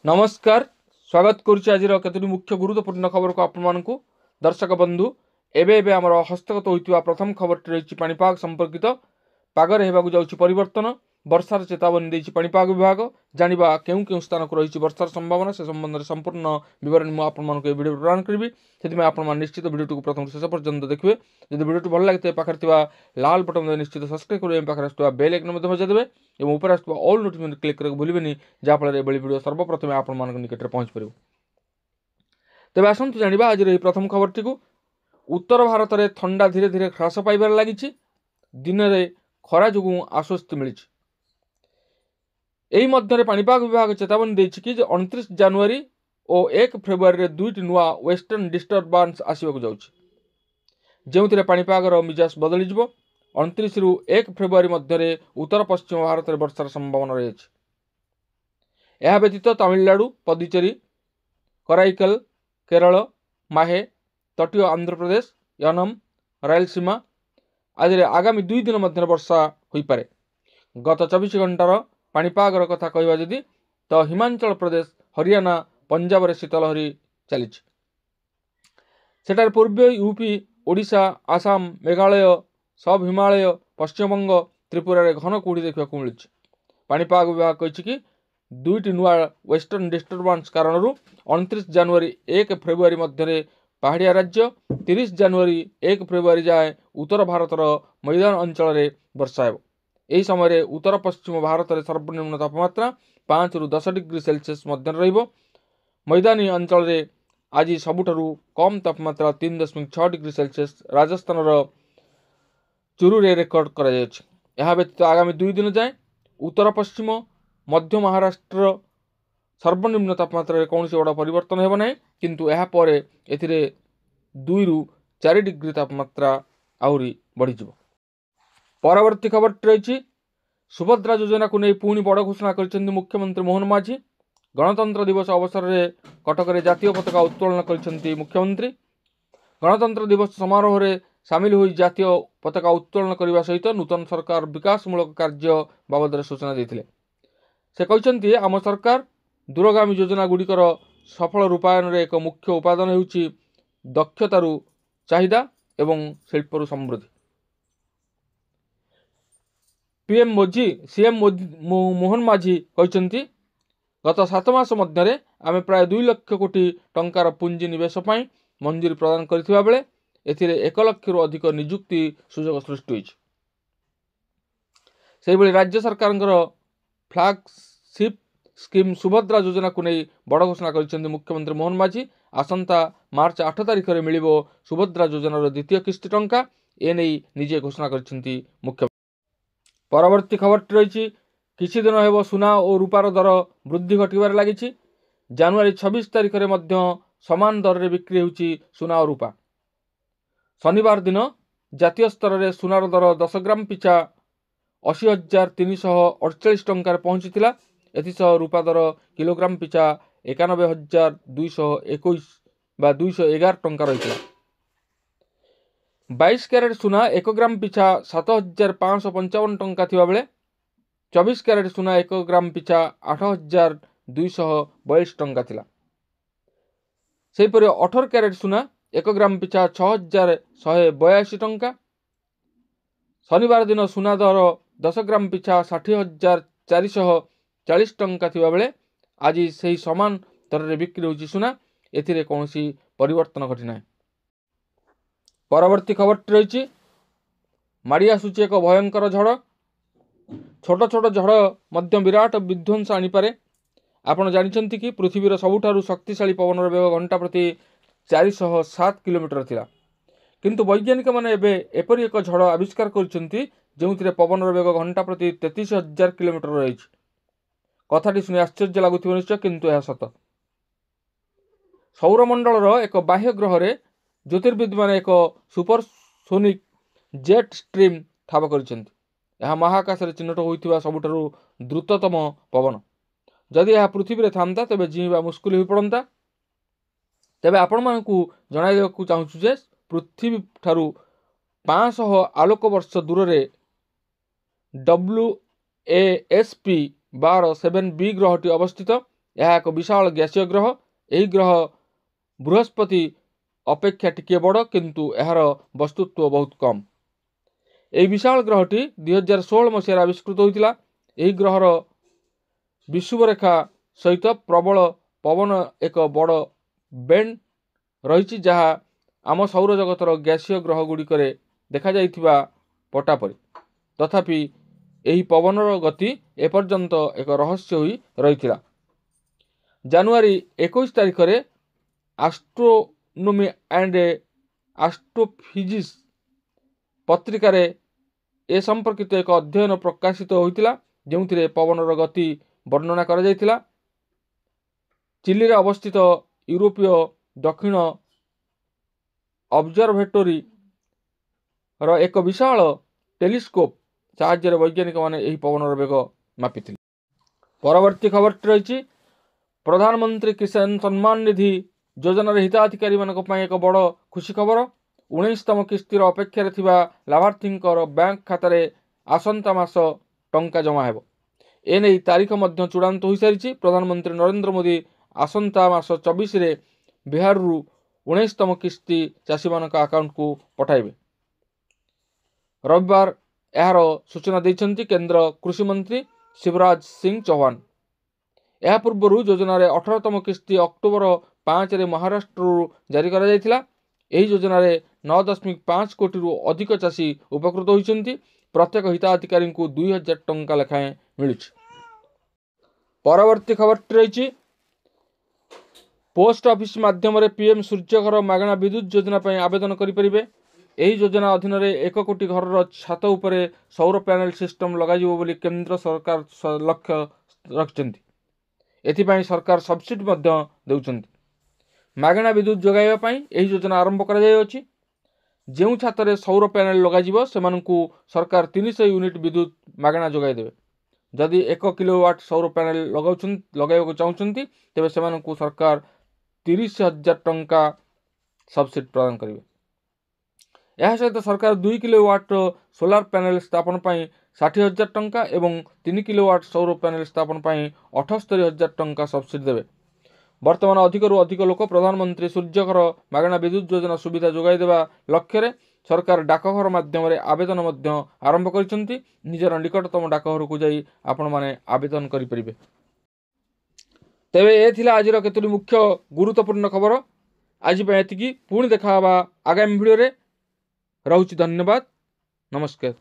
नमस्कार स्वागत करुच्ची आज केतोटी मुख्य गुरुत्वपूर्ण खबर को आपको दर्शक बंधु एवं आम हस्तगत होता प्रथम खबर रही पाणीपाग संपर्कित पागरे होगा जाऊँगी परिवर्तन वर्षार चेतावनी देती पाणीपाग विभाग जानिबा केउं केउं स्थान को रही वर्षार संभावना से संबंध में संपूर्ण विवरण मुझे वीडियो प्रदान करी से आप निश्चित वीडियो को प्रथम शेष पर्यंत देखिए जब वीडियो भल लगे पाखे लाल बटन निश्चित सब्सक्राइब करेंगे पाखे बेल आइकन बजा देवे और ऊपर ऑल नोटिफिकेशन क्लिक करके भूलें जहाँफल वीडियो सर्वप्रथम आपण निकट में पहुँच पार। तेज आसतु जाना आज प्रथम खबरटी को उत्तर भारत में ठंडा धीरे धीरे ह्रास पाइबार लगी दिन में खरा जो आश्वस्ति मिली। यही मध्य पाणीपाग विभाग चेतावनी देछि कि 29 जनवरी और 1 फेब्रुआरी दुईट नुआ वेस्टर्न डिस्टर्बांस आसवाक जाउछि जो पाणीपागर मिजाज बदल 29 रु 1 फेब्रुआरी मध्य उत्तर पश्चिम भारत में वर्षार संभावना रही है। यह व्यतीत तमिलनाडु पदुचेरी कराईकल केरल माहे तटीय आंध्र प्रदेश यनम रायलसीमा आज आगामी 2 दिन मध्य वर्षा हो पारे। गत 24 घंटार पाणीपागर कथा कहवा जदि तो हिमाचल प्रदेश हरियाणा पंजाब रे शीतलहरी चली सेठार पूर्व यूपी ओडिशा आसाम मेघालय सब हिमालय पश्चिमबंग त्रिपुरा रे घन कुहुड़ी देखा मिली। पाणीपाग विभाग कही कि दुईट नुआ वेस्टर्न डिस्टर्बांस कारण 29 जनवरी 1 फेब्रुआरी मध्य पहाड़िया राज्य 30 जनवरी 1 फेब्रुआरी जाए उत्तर भारतर मैदान अंचल में वर्षा हो। यही समय उत्तर पश्चिम भारत में सर्वनिम्न तापमात्रा 5 रु 10 डिग्री सेल्सियस मध्य रहिबो। मैदानी अंचल में आज सबुठारु कम तापमात्रा 3.6 डिग्री सेल्सियस राजस्थान चुरू रे रेकर्ड करा जायछि। यह व्यतीत आगामी 2 दिन जाए उत्तर पश्चिम मध्य महाराष्ट्र सर्वनिम्न तापमात्रा कौन बड़ा परिवर्तन हेब ना किंतु यह पर एथिरे 2 रु 4 डिग्री तापमात्रा आहरी बढ़ीजिवो। परवर्ती खबर रही सुभद्रा योजना को नहीं पुणी बड़ घोषणा कर मुख्यमंत्री मोहन माझी। गणतंत्र दिवस अवसर में कटक में जातीय पताका उत्तोलन कर मुख्यमंत्री। गणतंत्र दिवस समारोह में सामिल हो जातीय पताका उत्तोलन करने सहित नूतन सरकार विकासमूलक कार्य बाबद सूचना देते। से कहते आम सरकार दूरगामी योजना गुड़िकर सफल रूपायन में एक मुख्य उपादान होउछि दक्षतारू चाहिदा एवं शिल्परू समृद्धि। सीएम मोहन माझी कहते गत 7 मास मध्य आम प्राय 2 लाख कोटी टंकार पुंजी निवेश पर मंजूरी प्रदान करथिबा बेले एथिरे 1 लाख रु अधिक नियुक्ति सुजोग सृष्टि होइछि। सेहिभଳି राज्य सरकार फ्लैगशिप स्कीम सुभद्रा योजना को नहीं बड़ घोषणा कर मुख्यमंत्री मोहन माझी। आसंता मार्च 8 तारिख में मिलिबो सुभद्रा योजनार द्वितीय किस्ती टंका एने निजे घोषणा कर मुख्यमंत्री। परवर्ती खबर रही किछि दिन हेब सुना और रूपार दर वृद्धि घटबार लगी। जनवरी 26 तारिख में मध्य समान दर में बिक्री होउछि सुना और रूपा। शनिवार दिन जातीय स्तर में सुनार दर 10 ग्राम पिछा 80,348 टंकार पहुंचीला। एथिसह रूपा दर किलोग्राम पिछा 91,221 बा 211 टंका रही। 22 क्यारेट सुना 1 ग्राम पिछा 7,555 टंका थिबा बेले 24 क्यारेट सुना 1 ग्राम पिछा 8,242 टंका थिला। सेहिपरि 18 क्यारेट सुना 1 ग्राम पिछा 6,182 टंका। शनिवार दिन सुना दर 10 ग्राम पिछा 60,440 टंका थिबा बेले आज सही समान दर में बिक्री होउछि सुना। एथिरे कौनसी परिवर्तन घटी ना। परवर्ती खबर रही माड़ी आसुची एक भयंकर झड़। छोट छोट झड़ मध्य विराट विध्वंस आनीपे। आपण जानते कि पृथ्वीर सबुठारु शक्तिशाली पवन वेग घंटा प्रति 407 किलोमीटर थिला किंतु वैज्ञानिक माने एपरी एक झड़ आविष्कार करछंती जोंथिरे पवन वेग घंटा प्रति 33,000 किलोमीटर रही। कथाटी शुणी आश्चर्य लगुथिबो निश्चय किंतु यह सत। सौरमंडल एक बाह्य ग्रह रे ज्योतिर्विद माने एक सुपरसोनिक जेट स्ट्रीम ठाब करछंती। यह महाकाश में चिन्हट होइथिबा सबुठारु द्रुततम पवन। जदि यह पृथ्वी रे थांता तेबे जीवा मुस्किल हो पड़ता। तेबे आपण मानकु जणाइ देबाकु चाहूछु जे पृथ्वी ठारू 500 आलोक वर्ष दूर रे WASP 12 7b ग्रहटी अवस्थित। यह एक विशाल गैसीय ग्रह। यही ग्रह बृहस्पति अपेक्षा टिके बड़ किंतु यार वस्तुत्व बहुत कम। यह विशाल ग्रहटी 2016 मसीह आविष्कृत होता। यह ग्रहर विषुवरेखा सहित प्रबल पवन एक बड़ बेंड रही जहाँ आम सौर जगतर गैसीय ग्रह गुड़िक देखा जाइथिबा पटा परी। तथापि यही पवनर गति एपर्यंत एक रहस्य होई रही। जनवरी 21 तारिख में एस्ट्रोनोमी एंड एस्ट्रोफिजिक्स पत्रिका ए संपर्कित एक अध्ययन प्रकाशित होता जो पवनर गति वर्णना करा जायतिला। चिली रे अवस्थित यूरोपीय दक्षिण ऑब्जर्वेटरी रो एक विशाल टेलीस्कोप साहाय्य वैज्ञानिक माने यही पवनर वेग मापिथिले। परवर्ती खबर रही प्रधानमंत्री किसान सम्मान निधि योजन हिताधिकारी मानक पई एक बड़ खुशी खबर। 19तम किस्तिर अपेक्षा थिबा लाभार्थी बैंक खाता रे आसंता मास टंका जमा हेबो। एने तारीख मध्य चूड़ांत हो सारी। प्रधानमंत्री नरेंद्र मोदी आसंता मास 24 रे बिहार रु 19तम किस्ती चाषी मान अकाउंट को पठाइबे। रविवार यार सूचना देइछंती केंद्र कृषि मंत्री शिवराज सिंह चौहान। यह पूर्व योजन 18तम किस्ती अक्टोबर 5 रे महाराष्ट्र जारी करा जायतिला। यही योजन 9.5 कोटी रु अधिक चाषी उपकृत होइछंती। प्रत्येक हिताधिकारी को 2000 टंका लेखाएं मिलुछि। परवर्ती खबर रही पोस्ट ऑफिस माध्यम पीएम सूर्यघर मागଣା विद्युत योजना पर आवेदन करें। यही योजना अधीन 1 कोटी घर छात उपरे सौर पैनल सिस्टम लगाजिबो बोली केंद्र सरकार लक्ष्य रखिछंती। एथिपाई सरकार सब्सिडी देउछंती। मागଣା विद्युत जोगाइबा पई एही योजना आरंभ करा जायछि। जेउ छातरे सौर पैनल लगाजिबो सेमानकु सरकार 300 यूनिट विद्युत मागଣା जोगाइ देबे। जदि 1 किलोवाट सौर पैनल लगाइबाकु चाहुछंती तेबे सेमानकु सरकार 30,000 टंका सब्सिडी प्रदान करिवे। यह सहित सरकार 2 किलोवाट सोलार पैनल स्थापन पर 60,000 टंका एवं 3 किलोवाट सौर पैनल स्थापन पर 78,000 टंका सब्सिडी देवे। वर्तमान अधिकरू अधिक लोक प्रधानमंत्री सूर्यघर मागଣା विद्युत योजना सुविधा जोगाई देवा लक्ष्य सरकार डाकघर माध्यम आवेदन आरंभ करिसेंती। निजर निकटतम डाकघर को जाई आपण माने आवेदन करि परिबे। तेबे ए थिला आजिर केतुरी मुख्य गुरुत्वपूर्ण खबर। आज पे एतिकी पुणी देखा आगामी वीडियो रे। रहुछि धन्यवाद। नमस्कार।